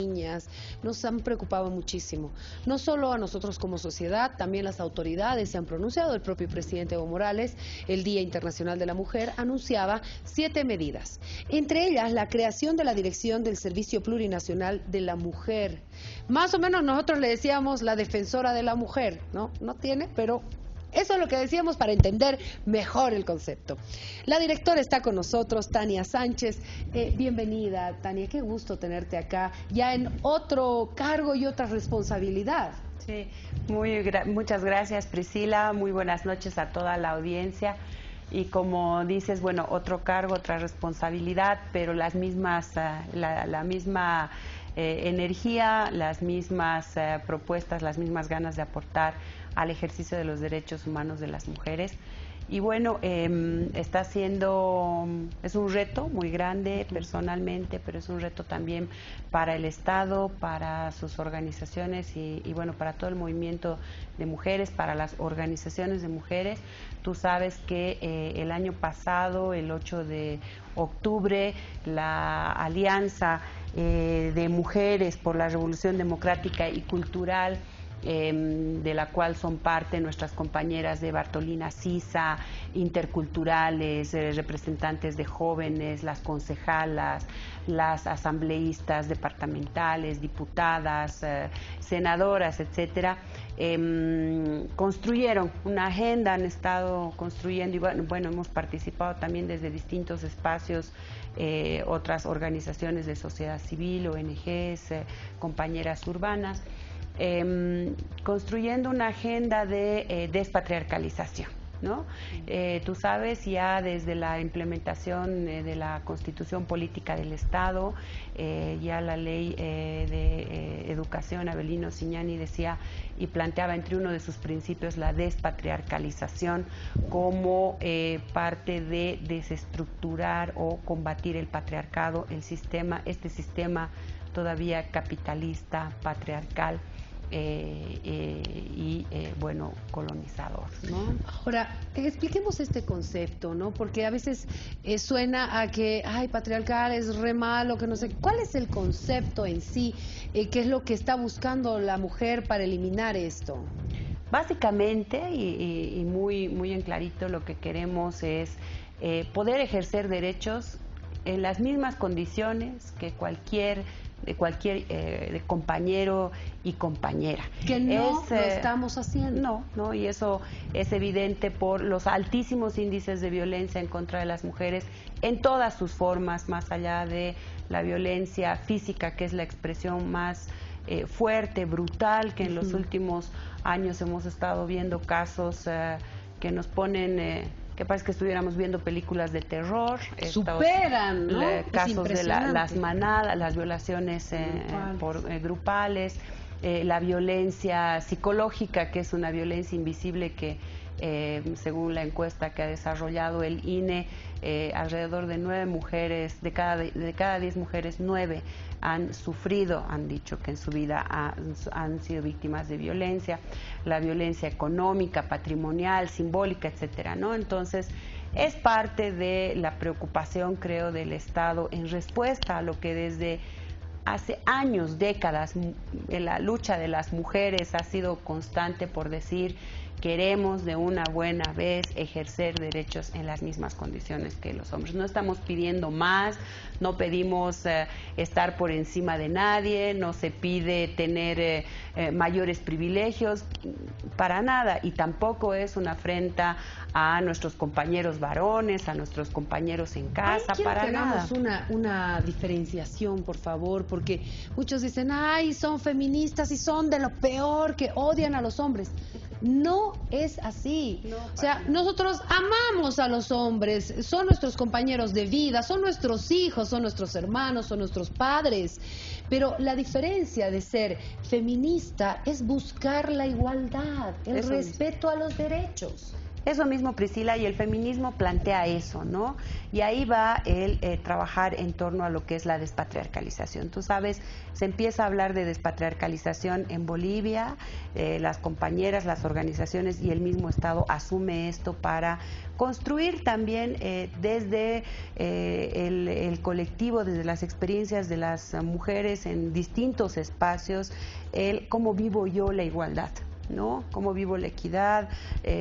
niñas, nos han preocupado muchísimo. No solo a nosotros como sociedad, también las autoridades se han pronunciado. El propio presidente Evo Morales, el Día Internacional de la Mujer, anunciaba 7 medidas. Entre ellas, la creación de la Dirección del Servicio Plurinacional de la Mujer. Más o menos nosotros le decíamos la defensora de la mujer, ¿no? No tiene, pero eso es lo que decíamos para entender mejor el concepto. La directora está con nosotros, Tania Sánchez. Bienvenida, Tania, qué gusto tenerte acá, ya en otro cargo y otra responsabilidad. Sí, muchas gracias, Priscila. Muy buenas noches a toda la audiencia. Y como dices, bueno, otro cargo, otra responsabilidad, pero las mismas, la misma energía, las mismas propuestas, las mismas ganas de aportar al ejercicio de los derechos humanos de las mujeres. Y bueno, está siendo, es un reto muy grande personalmente, pero es un reto también para el Estado, para sus organizaciones y bueno, para todo el movimiento de mujeres, para las organizaciones de mujeres. Tú sabes que el año pasado, el 8 de octubre, la Alianza de Mujeres por la Revolución Democrática y Cultural, de la cual son parte nuestras compañeras de Bartolina Sisa, interculturales, representantes de jóvenes, las concejalas, las asambleístas departamentales, diputadas, senadoras, etcétera, construyeron una agenda, han estado construyendo y bueno, hemos participado también desde distintos espacios, otras organizaciones de sociedad civil, ONGs, compañeras urbanas, construyendo una agenda de despatriarcalización, ¿no? Tú sabes, ya desde la implementación de la Constitución Política del Estado, ya la ley de educación, Avelino Cignani decía y planteaba entre uno de sus principios la despatriarcalización como parte de desestructurar o combatir el patriarcado, el sistema, este sistema todavía capitalista, patriarcal, bueno, colonizador, ¿no? Ahora, expliquemos este concepto, ¿no? Porque a veces suena a que, ay, patriarcal es re malo, que no sé. ¿Cuál es el concepto en sí? ¿Qué es lo que está buscando la mujer para eliminar esto? Básicamente, y muy en clarito, lo que queremos es poder ejercer derechos en las mismas condiciones que cualquier compañero y compañera. Que no lo estamos haciendo. No, y eso es evidente por los altísimos índices de violencia en contra de las mujeres en todas sus formas, más allá de la violencia física, que es la expresión más fuerte, brutal, que en los últimos años hemos estado viendo casos que nos ponen... que parece que estuviéramos viendo películas de terror. Superan, ¿no? Casos de las manadas, las violaciones grupales, la violencia psicológica, que es una violencia invisible que, según la encuesta que ha desarrollado el INE, alrededor de 9 mujeres, de cada 10 mujeres, 9 han sufrido, han dicho que en su vida han sido víctimas de violencia, la violencia económica, patrimonial, simbólica, etcétera, ¿no? Entonces, es parte de la preocupación, creo, del Estado en respuesta a lo que desde hace años, décadas, en la lucha de las mujeres ha sido constante por decir: queremos de una buena vez ejercer derechos en las mismas condiciones que los hombres. No estamos pidiendo más, no pedimos estar por encima de nadie, no se pide tener mayores privilegios, para nada, y tampoco es una afrenta a nuestros compañeros varones, a nuestros compañeros en casa, para nada. Una diferenciación, por favor, porque muchos dicen, ay, son feministas y son de lo peor, que odian a los hombres. No es así. No, o sea, nosotros amamos a los hombres, son nuestros compañeros de vida, son nuestros hijos, son nuestros hermanos, son nuestros padres. Pero la diferencia de ser feminista es buscar la igualdad, el respeto a los derechos. Eso mismo, Priscila, y el feminismo plantea eso, ¿no? Y ahí va el trabajar en torno a lo que es la despatriarcalización. Tú sabes, se empieza a hablar de despatriarcalización en Bolivia, las compañeras, las organizaciones y el mismo Estado asume esto para construir también desde el colectivo, desde las experiencias de las mujeres en distintos espacios, el cómo vivo yo la igualdad, ¿no? Cómo vivo la equidad,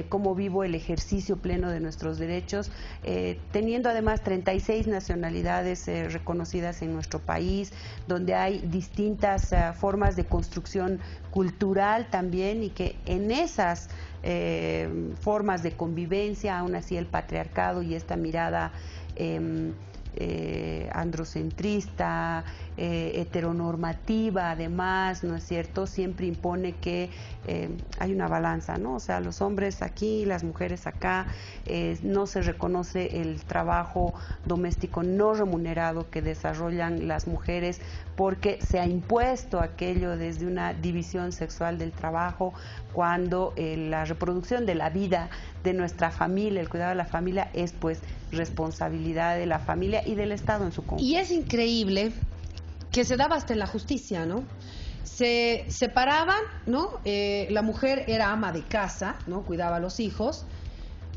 cómo vivo el ejercicio pleno de nuestros derechos, teniendo además 36 nacionalidades reconocidas en nuestro país, donde hay distintas formas de construcción cultural también, y que en esas formas de convivencia, aún así el patriarcado y esta mirada androcentrista, heteronormativa, además, ¿no es cierto?, siempre impone que hay una balanza, ¿no? O sea, los hombres aquí, las mujeres acá, no se reconoce el trabajo doméstico no remunerado que desarrollan las mujeres, porque se ha impuesto aquello desde una división sexual del trabajo, cuando la reproducción de la vida de nuestra familia, el cuidado de la familia, es pues responsabilidad de la familia y del Estado en su conjunto. Y es increíble que se daba hasta en la justicia, ¿no? Se separaban, ¿no? La mujer era ama de casa, ¿no? Cuidaba a los hijos,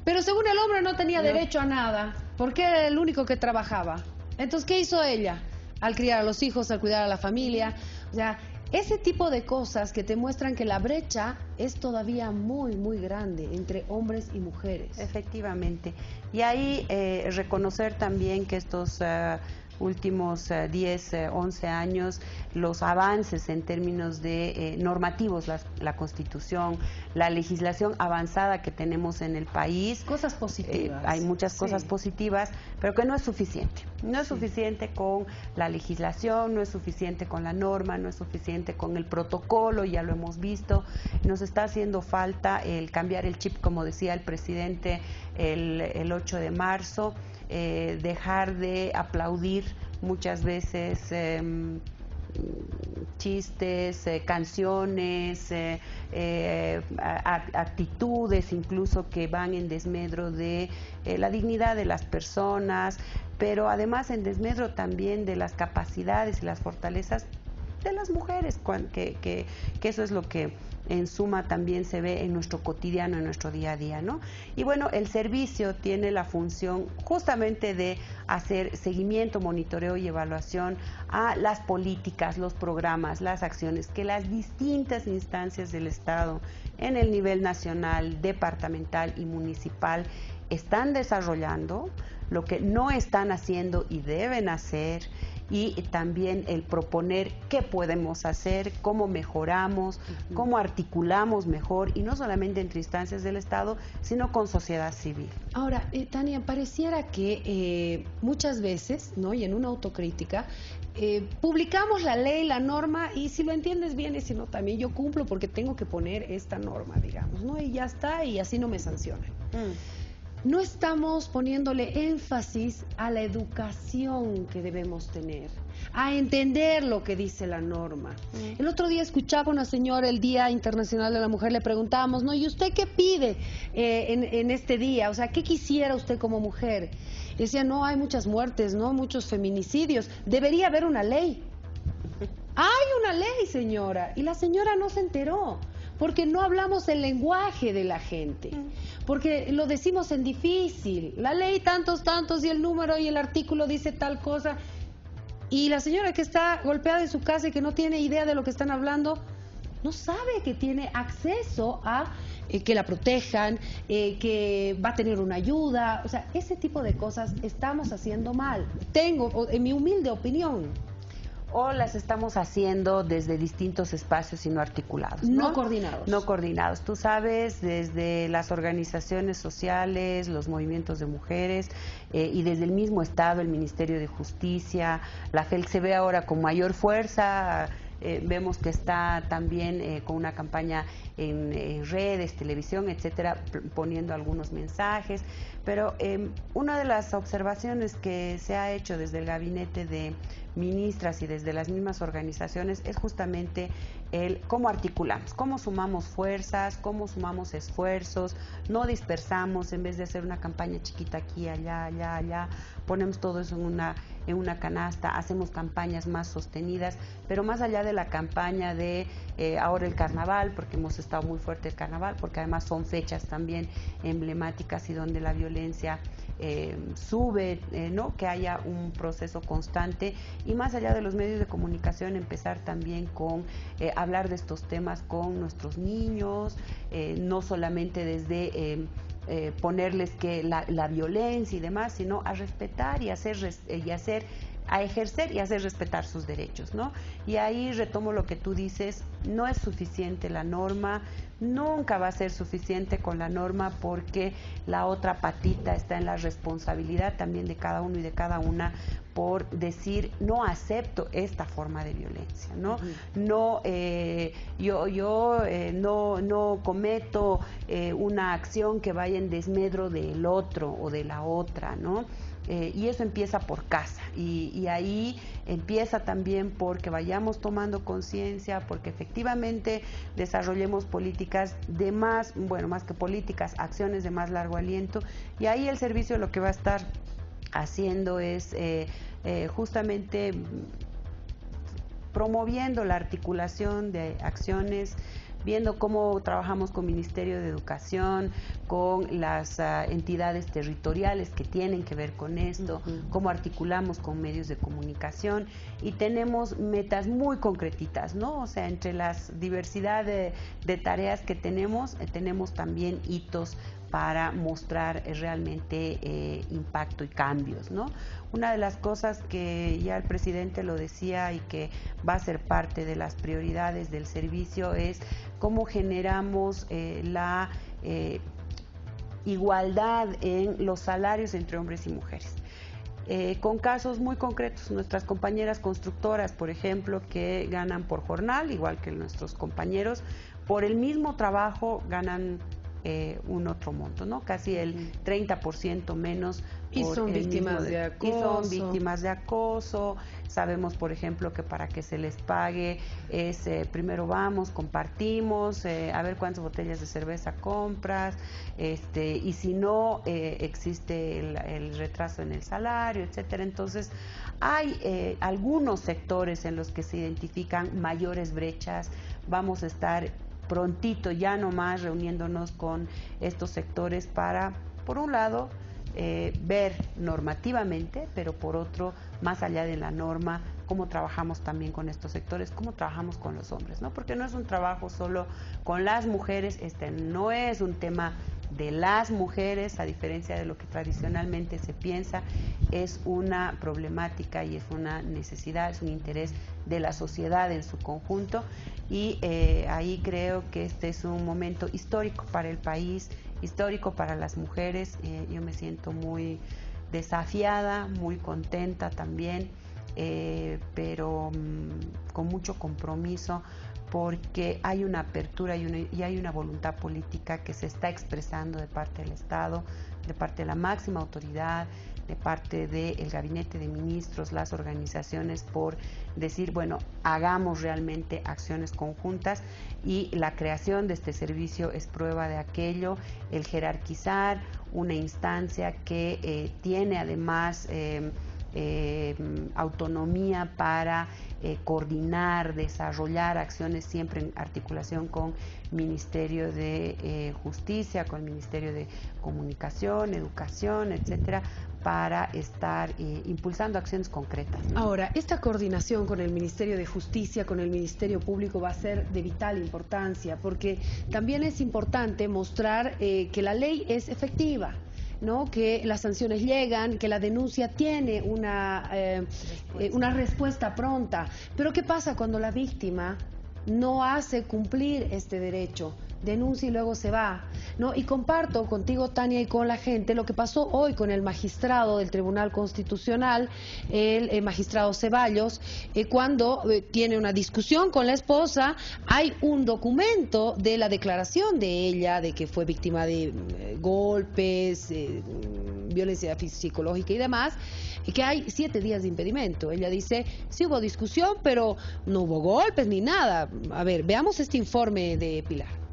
pero según el hombre no tenía derecho a nada, porque era el único que trabajaba. Entonces, ¿qué hizo ella? Al criar a los hijos, al cuidar a la familia, o sea, ese tipo de cosas que te muestran que la brecha es todavía muy, muy grande entre hombres y mujeres. Efectivamente. Y ahí reconocer también que estos últimos 10, 11 años, los avances en términos de normativos, la Constitución, la legislación avanzada que tenemos en el país. Cosas positivas. Hay muchas cosas positivas, pero que no es suficiente. No es suficiente con la legislación, no es suficiente con la norma, no es suficiente con el protocolo, ya lo hemos visto. Nos está haciendo falta el cambiar el chip, como decía el presidente el 8 de marzo, dejar de aplaudir muchas veces chistes, canciones, actitudes incluso que van en desmedro de la dignidad de las personas, pero además en desmedro también de las capacidades y las fortalezas de las mujeres, que eso es lo que en suma también se ve en nuestro cotidiano, en nuestro día a día, ¿no? Y bueno, el servicio tiene la función justamente de hacer seguimiento, monitoreo y evaluación a las políticas, los programas, las acciones que las distintas instancias del Estado en el nivel nacional, departamental y municipal están desarrollando, lo que no están haciendo y deben hacer, y también el proponer qué podemos hacer, cómo mejoramos, cómo articulamos mejor, y no solamente entre instancias del Estado, sino con sociedad civil. Ahora, Tania, pareciera que muchas veces, ¿no?, y en una autocrítica, publicamos la ley, la norma, y si lo entiendes bien y si no, también yo cumplo porque tengo que poner esta norma, digamos, ¿no? Y ya está, y así no me sancionan. No estamos poniéndole énfasis a la educación que debemos tener, a entender lo que dice la norma. El otro día escuchaba a una señora, el Día Internacional de la Mujer, le preguntábamos, ¿no? ¿Y usted qué pide en este día? O sea, ¿qué quisiera usted como mujer? Y decía, no, hay muchas muertes, ¿no? Muchos feminicidios. Debería haber una ley. Hay una ley, señora. Y la señora no se enteró, porque no hablamos el lenguaje de la gente, porque lo decimos en difícil. La ley tantos, y el número y el artículo dice tal cosa, y la señora que está golpeada en su casa y que no tiene idea de lo que están hablando, no sabe que tiene acceso a que la protejan, que va a tener una ayuda. O sea, ese tipo de cosas estamos haciendo mal, en mi humilde opinión. O las estamos haciendo desde distintos espacios y no articulados, ¿no? No coordinados. No coordinados. Tú sabes, desde las organizaciones sociales, los movimientos de mujeres y desde el mismo Estado, el Ministerio de Justicia, la FELC se ve ahora con mayor fuerza. Vemos que está también con una campaña en redes, televisión, etcétera, poniendo algunos mensajes. Pero una de las observaciones que se ha hecho desde el Gabinete de ministras y desde las mismas organizaciones es justamente el cómo articulamos, cómo sumamos fuerzas, cómo sumamos esfuerzos, no dispersamos, en vez de hacer una campaña chiquita aquí, allá, allá, allá, ponemos todo eso en una canasta, hacemos campañas más sostenidas, pero más allá de la campaña de ahora el carnaval, porque hemos estado muy fuerte el carnaval, porque además son fechas también emblemáticas y donde la violencia sube, ¿no? Que haya un proceso constante y más allá de los medios de comunicación empezar también con hablar de estos temas con nuestros niños, no solamente desde ponerles que la violencia y demás, sino a respetar y a ejercer y hacer respetar sus derechos, ¿no? Y ahí retomo lo que tú dices, no es suficiente la norma, nunca va a ser suficiente con la norma porque la otra patita está en la responsabilidad también de cada uno y de cada una por decir no acepto esta forma de violencia, ¿no? No, no cometo una acción que vaya en desmedro del otro o de la otra, ¿no? Y eso empieza por casa y ahí empieza también porque vayamos tomando conciencia, porque efectivamente desarrollemos políticas de más, bueno, más que políticas, acciones de más largo aliento y ahí el servicio lo que va a estar haciendo es justamente promoviendo la articulación de acciones, viendo cómo trabajamos con Ministerio de Educación, con las entidades territoriales que tienen que ver con esto, cómo articulamos con medios de comunicación y tenemos metas muy concretitas, ¿no? O sea, entre las diversidad de tareas que tenemos también hitos para mostrar realmente impacto y cambios, ¿no? Una de las cosas que ya el presidente lo decía y que va a ser parte de las prioridades del servicio es cómo generamos la igualdad en los salarios entre hombres y mujeres. Con casos muy concretos, nuestras compañeras constructoras, por ejemplo, que ganan por jornal, igual que nuestros compañeros, por el mismo trabajo ganan un otro monto, ¿no? Casi el 30% menos. Y son víctimas de acoso. Y son víctimas de acoso. Sabemos, por ejemplo, que para que se les pague es primero vamos, compartimos, a ver cuántas botellas de cerveza compras, y si no, existe el retraso en el salario, etcétera. Entonces, hay algunos sectores en los que se identifican mayores brechas. Vamos a estar prontito ya nomás reuniéndonos con estos sectores para, por un lado, ver normativamente, pero por otro, más allá de la norma, cómo trabajamos también con estos sectores, cómo trabajamos con los hombres, ¿no? Porque no es un trabajo solo con las mujeres, no es un tema de las mujeres, a diferencia de lo que tradicionalmente se piensa, es una problemática y es una necesidad, es un interés de la sociedad en su conjunto y ahí creo que este es un momento histórico para el país, histórico para las mujeres. Yo me siento muy desafiada, muy contenta también, pero con mucho compromiso porque hay una apertura y hay una voluntad política que se está expresando de parte del Estado, de parte de la máxima autoridad, de parte del Gabinete de Ministros, las organizaciones, por decir, bueno, hagamos realmente acciones conjuntas y la creación de este servicio es prueba de aquello, el jerarquizar una instancia que tiene además autonomía para coordinar, desarrollar acciones siempre en articulación con Ministerio de Justicia, con el Ministerio de Comunicación, Educación, etcétera, para estar impulsando acciones concretas, ¿no? Ahora, esta coordinación con el Ministerio de Justicia, con el Ministerio Público va a ser de vital importancia, porque también es importante mostrar que la ley es efectiva, ¿no? Que las sanciones llegan, que la denuncia tiene una respuesta pronta. Pero ¿qué pasa cuando la víctima no hace cumplir este derecho? Denuncia y luego se va, ¿no? Y comparto contigo, Tania, y con la gente lo que pasó hoy con el magistrado del Tribunal Constitucional, el magistrado Ceballos, cuando tiene una discusión con la esposa, hay un documento de la declaración de ella, de que fue víctima de golpes, violencia psicológica y demás, y que hay 7 días de impedimento. Ella dice, sí hubo discusión, pero no hubo golpes ni nada. A ver, veamos este informe de Pilar.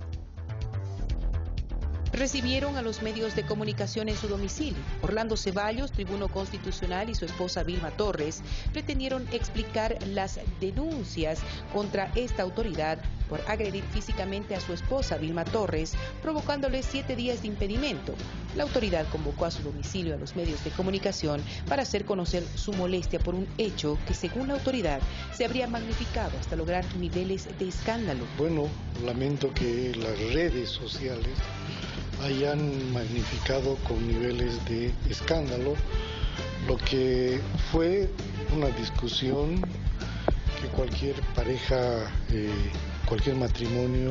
Recibieron a los medios de comunicación en su domicilio. Orlando Ceballos, tribuno constitucional, y su esposa Vilma Torres pretendieron explicar las denuncias contra esta autoridad por agredir físicamente a su esposa Vilma Torres, provocándole 7 días de impedimento. La autoridad convocó a su domicilio a los medios de comunicación para hacer conocer su molestia por un hecho que, según la autoridad, se habría magnificado hasta lograr niveles de escándalo. Bueno, lamento que las redes sociales hayan magnificado con niveles de escándalo lo que fue una discusión que cualquier pareja, cualquier matrimonio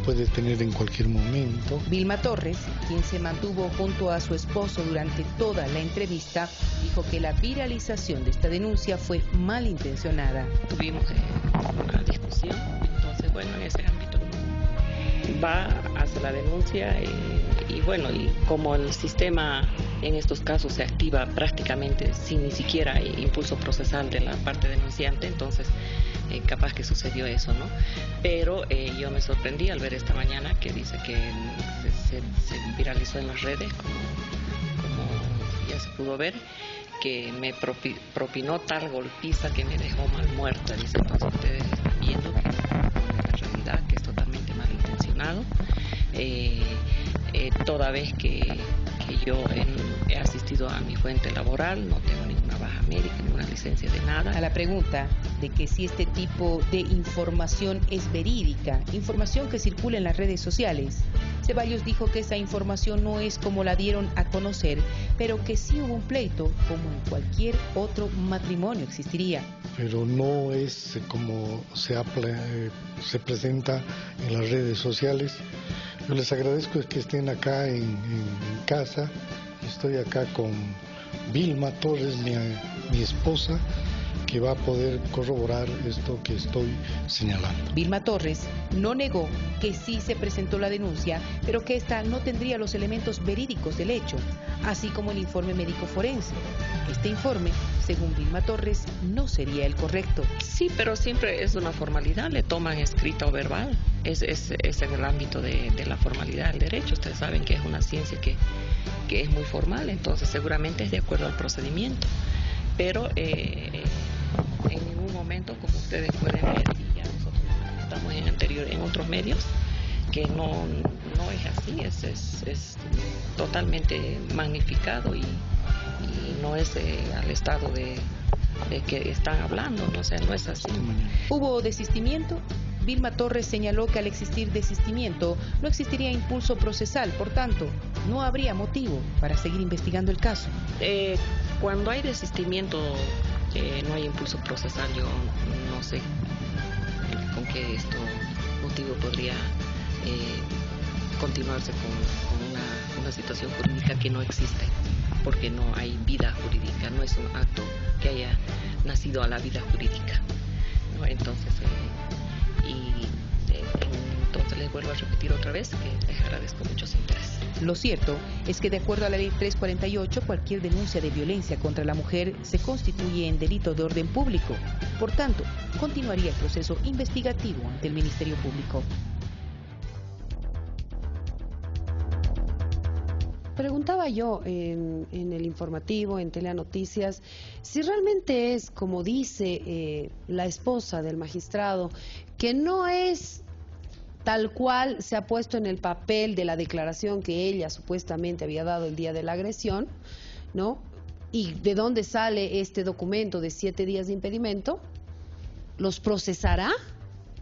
puede tener en cualquier momento. Vilma Torres, quien se mantuvo junto a su esposo durante toda la entrevista, dijo que la viralización de esta denuncia fue malintencionada. Tuvimos una discusión, entonces bueno, en ese ámbito va hacia la denuncia y bueno, y como el sistema en estos casos se activa prácticamente sin ni siquiera impulso procesal de la parte denunciante, entonces capaz que sucedió eso, ¿no? Pero yo me sorprendí al ver esta mañana que dice que se viralizó en las redes, como ya se pudo ver, que me propinó tal golpiza que me dejó mal muerta. Dice, entonces ustedes están viendo que la realidad que es totalmente malintencionado, toda vez que yo he asistido a mi fuente laboral, no tengo ninguna baja médica, ninguna licencia de nada. A la pregunta de que si este tipo de información es verídica, información que circula en las redes sociales, Ceballos dijo que esa información no es como la dieron a conocer, pero que sí hubo un pleito, como en cualquier otro matrimonio existiría. Pero no es como se presenta en las redes sociales. Yo les agradezco que estén acá en casa. Estoy acá con Vilma Torres, mi esposa, que va a poder corroborar esto que estoy señalando. Vilma Torres no negó que sí se presentó la denuncia, pero que esta no tendría los elementos verídicos del hecho, así como el informe médico forense. Este informe, según Vilma Torres, no sería el correcto. Sí, pero siempre es una formalidad, le toman escrita o verbal. Es en el ámbito de la formalidad del derecho. Ustedes saben que es una ciencia que es muy formal, entonces seguramente es de acuerdo al procedimiento. Pero en ningún momento, como ustedes pueden ver, y ya nosotros estamos en otros medios, que no es así, es totalmente magnificado y no es al estado de que están hablando, no, o sea, no es así. ¿Hubo desistimiento? Vilma Torres señaló que al existir desistimiento no existiría impulso procesal, por tanto, no habría motivo para seguir investigando el caso. Cuando hay desistimiento, no hay impulso procesal, yo no sé con qué motivo podría continuarse con una situación jurídica que no existe, porque no hay vida jurídica, no es un acto que haya nacido a la vida jurídica, ¿no? Entonces, entonces les vuelvo a repetir otra vez que les agradezco mucho su interés. Lo cierto es que de acuerdo a la ley 348, cualquier denuncia de violencia contra la mujer se constituye en delito de orden público. Por tanto, continuaría el proceso investigativo ante el Ministerio Público. Preguntaba yo en el informativo, en Telenoticias, si realmente es, como dice la esposa del magistrado, que no es tal cual se ha puesto en el papel de la declaración que ella supuestamente había dado el día de la agresión, ¿no? ¿Y de dónde sale este documento de 7 días de impedimento? ¿Los procesará?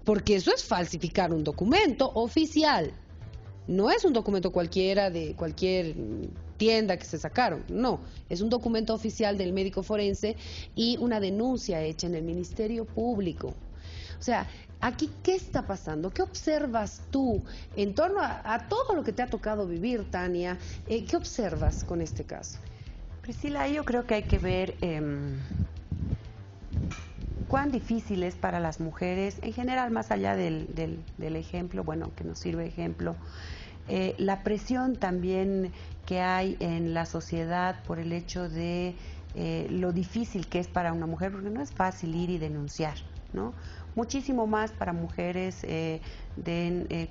Porque eso es falsificar un documento oficial. No es un documento cualquiera de cualquier tienda que se sacaron, no, es un documento oficial del médico forense y una denuncia hecha en el Ministerio Público. O sea, aquí, ¿qué está pasando? ¿Qué observas tú en torno a todo lo que te ha tocado vivir, Tania? ¿Qué observas con este caso? Priscila, yo creo que hay que ver cuán difícil es para las mujeres, en general, más allá del ejemplo, bueno, que nos sirve de ejemplo, la presión también que hay en la sociedad por el hecho de lo difícil que es para una mujer, porque no es fácil ir y denunciar, ¿no? Muchísimo más para mujeres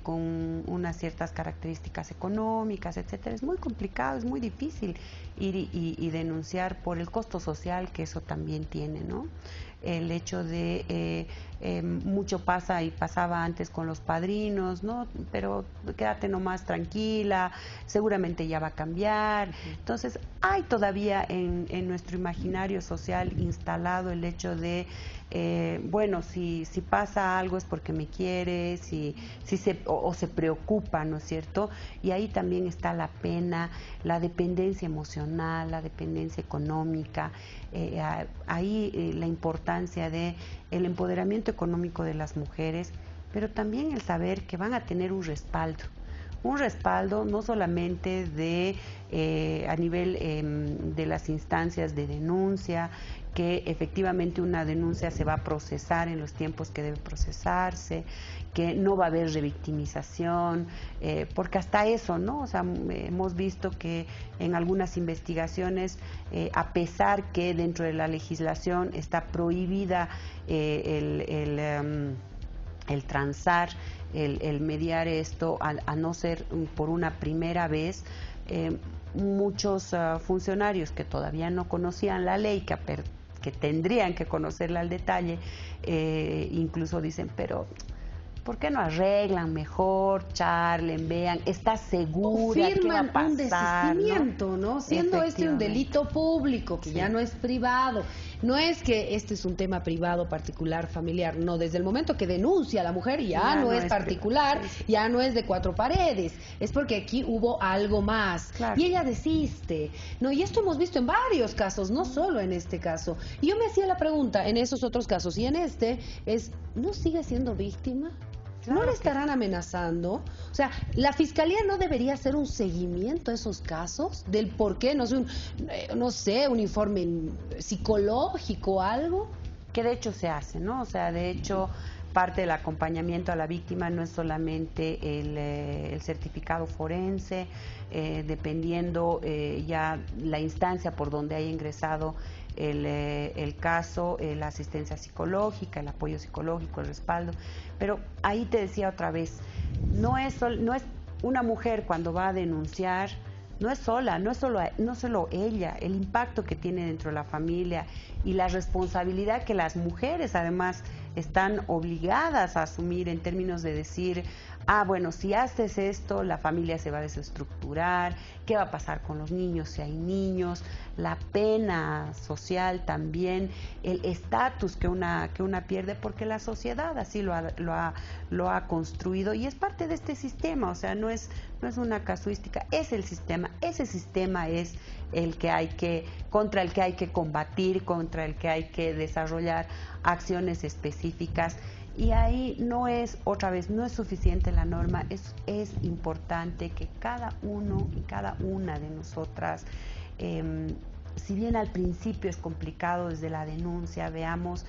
con unas ciertas características económicas, etcétera. Es muy complicado, es muy difícil ir y denunciar por el costo social que eso también tiene, ¿no? El hecho de mucho pasa y pasaba antes con los padrinos, ¿no? Pero quédate nomás tranquila, seguramente ya va a cambiar. Entonces, hay todavía en nuestro imaginario social instalado el hecho de bueno, si pasa algo es porque me quiere, o se preocupa, ¿no es cierto? Y ahí también está la pena, la dependencia emocional, la dependencia económica, ahí la importancia de el empoderamiento económico de las mujeres, pero también el saber que van a tener un respaldo no solamente a nivel de las instancias de denuncia, que efectivamente una denuncia se va a procesar en los tiempos que debe procesarse, que no va a haber revictimización, porque hasta eso, ¿no? O sea, hemos visto que en algunas investigaciones, a pesar que dentro de la legislación está prohibida el transar, el mediar esto, a no ser por una primera vez, muchos funcionarios que todavía no conocían la ley, que tendrían que conocerla al detalle, incluso dicen, pero ¿por qué no arreglan mejor, charlen, vean, está segura que va a pasar? Un desistimiento, ¿no? Siendo este un delito público, que ya no es privado. No es que este es un tema privado, particular, familiar. No, desde el momento que denuncia a la mujer ya no es particular, ya no es de cuatro paredes. Es porque aquí hubo algo más. Claro. Y ella desiste. No, y esto hemos visto en varios casos, no solo en este caso. Y yo me hacía la pregunta, en esos otros casos y en este, ¿no sigue siendo víctima? Claro, ¿no le estarán amenazando? O sea, ¿la Fiscalía no debería hacer un seguimiento a esos casos? ¿Del por qué? No sé, un informe psicológico o algo. Que de hecho se hace, ¿no? O sea, de hecho, parte del acompañamiento a la víctima no es solamente el certificado forense, dependiendo ya la instancia por donde haya ingresado el caso, la asistencia psicológica, el apoyo psicológico, el respaldo. Pero ahí te decía otra vez, no es una mujer cuando va a denunciar, no es sola, no solo ella, el impacto que tiene dentro de la familia y la responsabilidad que las mujeres además están obligadas a asumir en términos de decir, bueno, si haces esto, la familia se va a desestructurar, ¿qué va a pasar con los niños si hay niños? La pena social también, el estatus que una pierde, porque la sociedad así lo ha construido y es parte de este sistema, o sea, no es una casuística, es el sistema, ese sistema es contra el que hay que combatir, contra el que hay que desarrollar acciones específicas. Y ahí no es suficiente la norma, es importante que cada uno y cada una de nosotras, si bien al principio es complicado desde la denuncia, veamos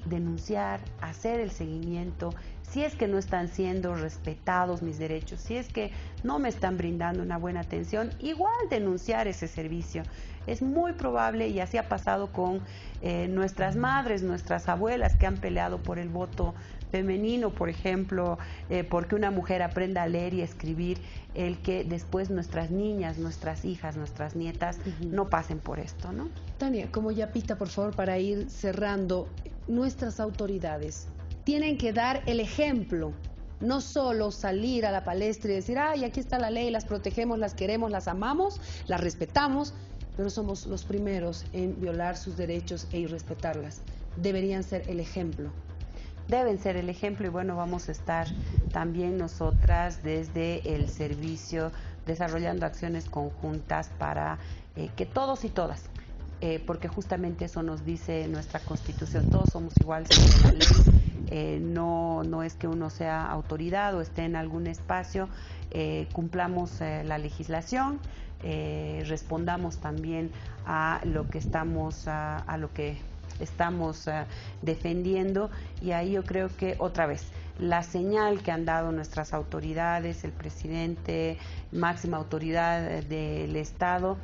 denunciar, hacer el seguimiento, si es que no están siendo respetados mis derechos, si es que no me están brindando una buena atención, igual denunciar ese servicio. Es muy probable, y así ha pasado con nuestras madres, nuestras abuelas que han peleado por el voto femenino, por ejemplo, porque una mujer aprenda a leer y a escribir, el que después nuestras niñas, nuestras hijas, nuestras nietas no pasen por esto, ¿no? Tania, como yapita, por favor, para ir cerrando, nuestras autoridades tienen que dar el ejemplo, no solo salir a la palestra y decir, aquí está la ley, las protegemos, las queremos, las amamos, las respetamos, pero somos los primeros en violar sus derechos e irrespetarlas. Deberían ser el ejemplo. Deben ser el ejemplo y bueno, vamos a estar también nosotras desde el servicio desarrollando acciones conjuntas para que todos y todas, porque justamente eso nos dice nuestra Constitución, todos somos iguales ante la ley, no es que uno sea autoridad o esté en algún espacio, cumplamos la legislación, respondamos también a lo que estamos defendiendo, y ahí yo creo que otra vez la señal que han dado nuestras autoridades, el presidente, máxima autoridad del Estado,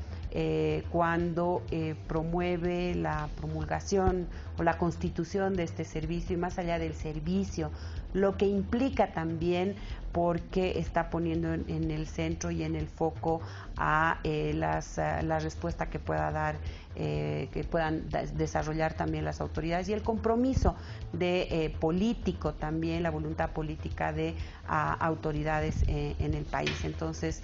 cuando promueve la promulgación o la constitución de este servicio, y más allá del servicio, lo que implica también, porque está poniendo en el centro y en el foco a la respuesta que pueda dar, que puedan desarrollar también las autoridades, y el compromiso de político también, la voluntad política de autoridades en el país. Entonces,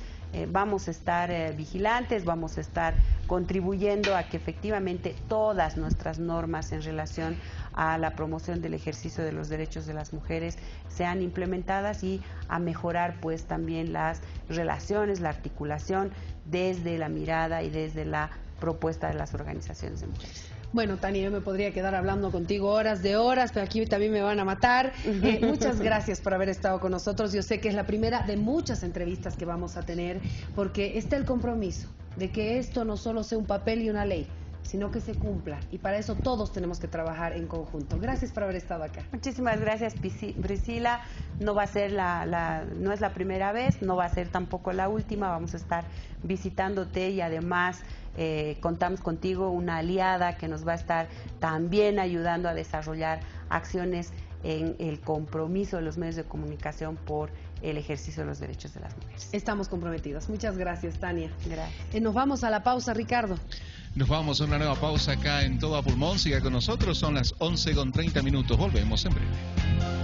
vamos a estar vigilantes, vamos a estar contribuyendo a que efectivamente todas nuestras normas en relación a la promoción del ejercicio de los derechos de las mujeres sean implementadas, y a mejorar pues también las relaciones, la articulación desde la mirada y desde la propuesta de las organizaciones de mujeres. Bueno, Tania, yo me podría quedar hablando contigo horas de horas, pero aquí también me van a matar. Muchas gracias por haber estado con nosotros. Yo sé que es la primera de muchas entrevistas que vamos a tener, porque está el compromiso de que esto no solo sea un papel y una ley, sino que se cumpla, y para eso todos tenemos que trabajar en conjunto. Gracias por haber estado acá. Muchísimas gracias, Priscila. No va a ser no es la primera vez, no va a ser tampoco la última. Vamos a estar visitándote, y además contamos contigo, una aliada que nos va a estar también ayudando a desarrollar acciones en el compromiso de los medios de comunicación por el ejercicio de los derechos de las mujeres. Estamos comprometidos. Muchas gracias, Tania. Gracias. Nos vamos a la pausa, Ricardo. Nos vamos a una nueva pausa acá en Todo a Pulmón. Siga con nosotros, son las 11:30. Volvemos en breve.